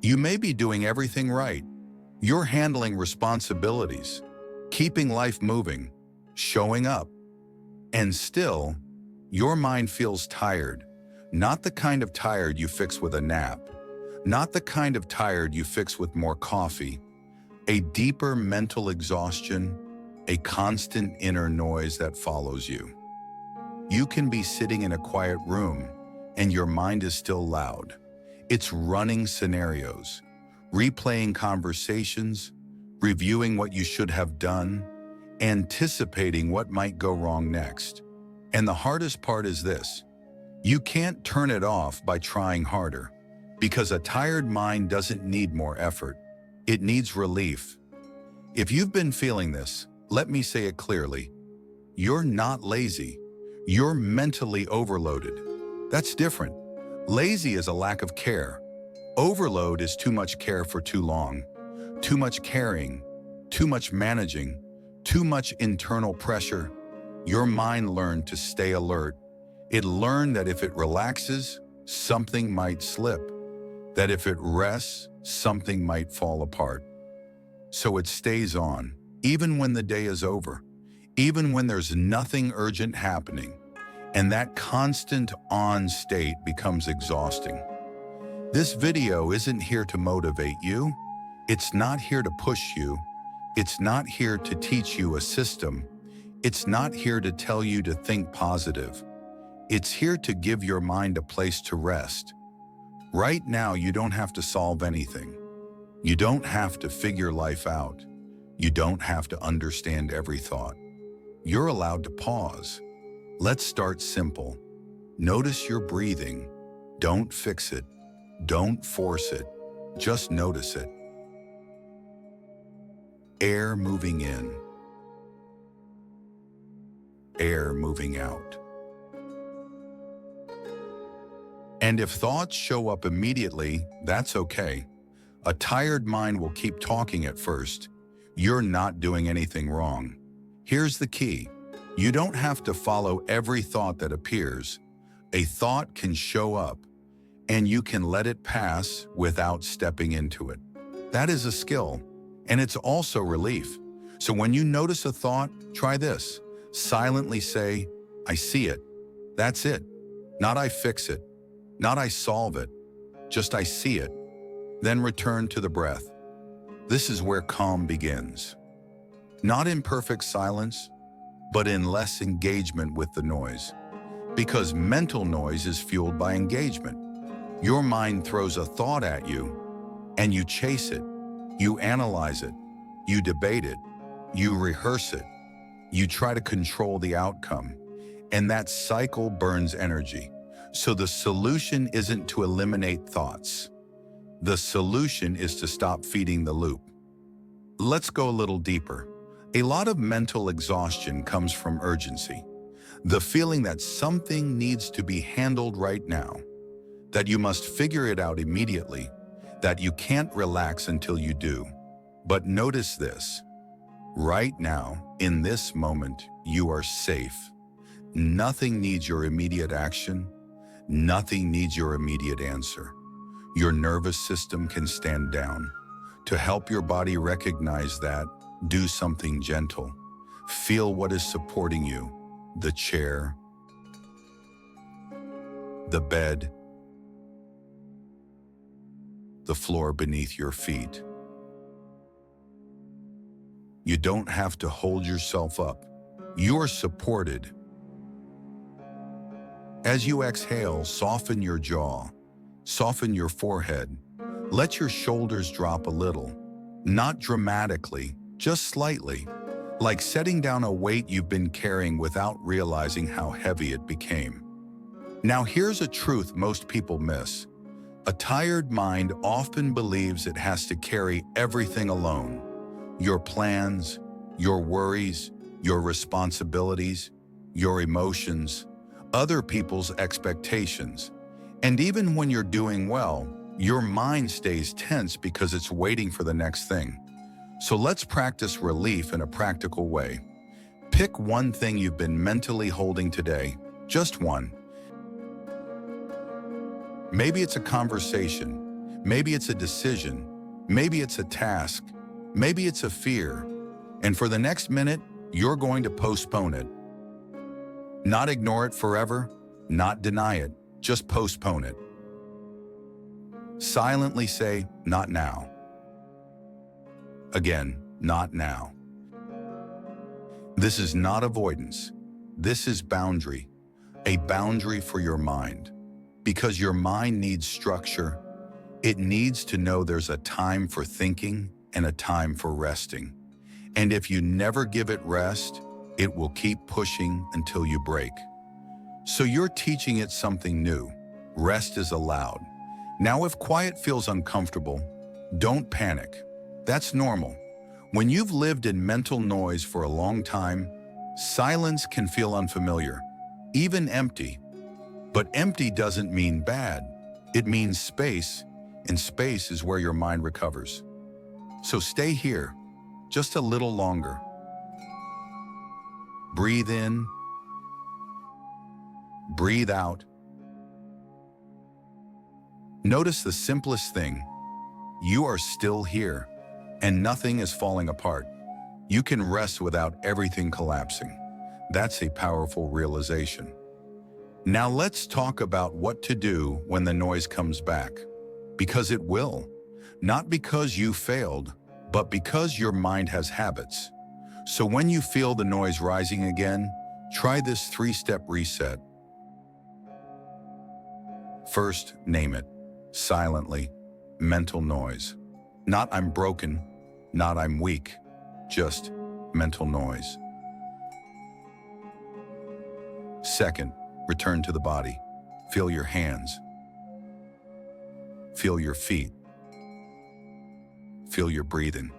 You may be doing everything right. You're handling responsibilities, keeping life moving, showing up. And still, your mind feels tired. Not the kind of tired you fix with a nap. Not the kind of tired you fix with more coffee. A deeper mental exhaustion, a constant inner noise that follows you. You can be sitting in a quiet room, and your mind is still loud. It's running scenarios, replaying conversations, reviewing what you should have done, anticipating what might go wrong next. And the hardest part is this: you can't turn it off by trying harder, because a tired mind doesn't need more effort. It needs relief. If you've been feeling this, let me say it clearly. You're not lazy. You're mentally overloaded. That's different. Lazy is a lack of care. Overload is too much care for too long. Too much caring, too much managing, too much internal pressure. Your mind learned to stay alert. It learned that if it relaxes, something might slip. That if it rests, something might fall apart. So it stays on, even when the day is over, even when there's nothing urgent happening. And that constant on state becomes exhausting. This video isn't here to motivate you. It's not here to push you. It's not here to teach you a system. It's not here to tell you to think positive. It's here to give your mind a place to rest. Right now, you don't have to solve anything. You don't have to figure life out. You don't have to understand every thought. You're allowed to pause. Let's start simple. Notice your breathing. Don't fix it. Don't force it. Just notice it. Air moving in. Air moving out. And if thoughts show up immediately, that's okay. A tired mind will keep talking at first. You're not doing anything wrong. Here's the key. You don't have to follow every thought that appears. A thought can show up, and you can let it pass without stepping into it. That is a skill, and it's also relief. So when you notice a thought, try this. Silently say, I see it. That's it. Not I fix it. Not I solve it. Just I see it. Then return to the breath. This is where calm begins. Not in perfect silence, but in less engagement with the noise. Because mental noise is fueled by engagement. Your mind throws a thought at you, and you chase it. You analyze it. You debate it. You rehearse it. You try to control the outcome. And that cycle burns energy. So the solution isn't to eliminate thoughts. The solution is to stop feeding the loop. Let's go a little deeper. A lot of mental exhaustion comes from urgency. The feeling that something needs to be handled right now, that you must figure it out immediately, that you can't relax until you do. But notice this. Right now, in this moment, you are safe. Nothing needs your immediate action. Nothing needs your immediate answer. Your nervous system can stand down. To help your body recognize that, do something gentle. Feel what is supporting you. The chair, the bed, the floor beneath your feet. You don't have to hold yourself up. You're supported. As you exhale, soften your jaw, soften your forehead. Let your shoulders drop a little, not dramatically, just slightly, like setting down a weight you've been carrying without realizing how heavy it became. Now here's a truth most people miss. A tired mind often believes it has to carry everything alone. Your plans, your worries, your responsibilities, your emotions, other people's expectations. And even when you're doing well, your mind stays tense because it's waiting for the next thing. So let's practice relief in a practical way. Pick one thing you've been mentally holding today, just one. Maybe it's a conversation. Maybe it's a decision. Maybe it's a task. Maybe it's a fear. And for the next minute, you're going to postpone it. Not ignore it forever, not deny it, just postpone it. Silently say, not now. Again, not now. This is not avoidance. This is boundary, a boundary for your mind. Because your mind needs structure. It needs to know there's a time for thinking and a time for resting. And if you never give it rest, it will keep pushing until you break. So you're teaching it something new. Rest is allowed. Now, if quiet feels uncomfortable, don't panic. That's normal. When you've lived in mental noise for a long time, silence can feel unfamiliar, even empty. But empty doesn't mean bad. It means space, and space is where your mind recovers. So stay here, just a little longer. Breathe in, breathe out. Notice the simplest thing. You are still here, and nothing is falling apart. You can rest without everything collapsing. That's a powerful realization. Now let's talk about what to do when the noise comes back. Because it will. Not because you failed, but because your mind has habits. So when you feel the noise rising again, try this 3-step reset. First, name it. Silently. Mental noise. Not I'm broken, not I'm weak. Just mental noise. Second, return to the body. Feel your hands. Feel your feet. Feel your breathing.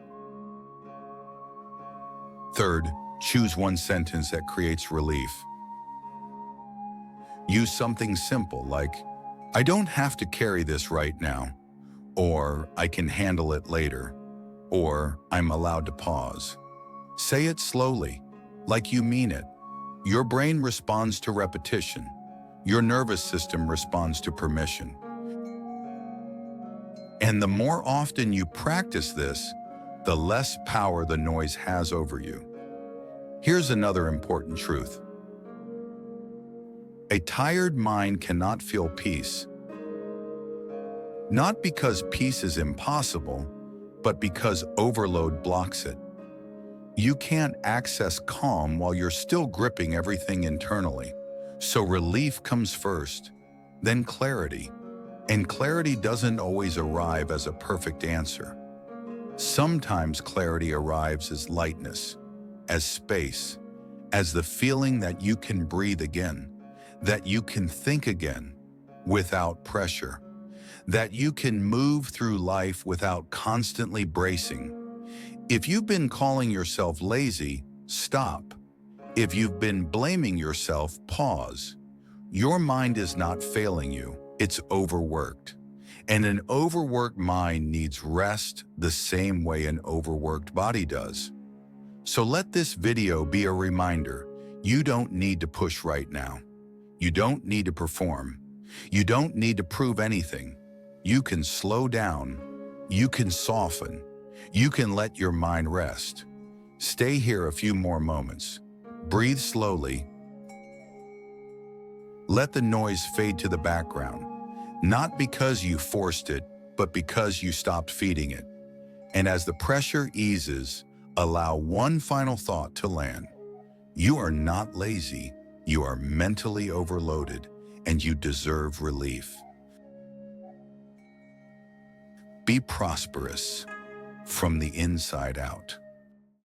Third, choose one sentence that creates relief. Use something simple like, I don't have to carry this right now, or I can handle it later, or I'm allowed to pause. Say it slowly, like you mean it. Your brain responds to repetition. Your nervous system responds to permission. And the more often you practice this, the less power the noise has over you. Here's another important truth. A tired mind cannot feel peace. Not because peace is impossible, but because overload blocks it. You can't access calm while you're still gripping everything internally. So relief comes first, then clarity. And clarity doesn't always arrive as a perfect answer. Sometimes clarity arrives as lightness, as space, as the feeling that you can breathe again, that you can think again without pressure, that you can move through life without constantly bracing. If you've been calling yourself lazy, stop. If you've been blaming yourself, pause. Your mind is not failing you, it's overworked. And an overworked mind needs rest the same way an overworked body does. So let this video be a reminder, you don't need to push right now. You don't need to perform. You don't need to prove anything. You can slow down. You can soften. You can let your mind rest. Stay here a few more moments. Breathe slowly. Let the noise fade to the background, not because you forced it, but because you stopped feeding it. And as the pressure eases, allow one final thought to land. You are not lazy. You are mentally overloaded, and you deserve relief. Be prosperous from the inside out.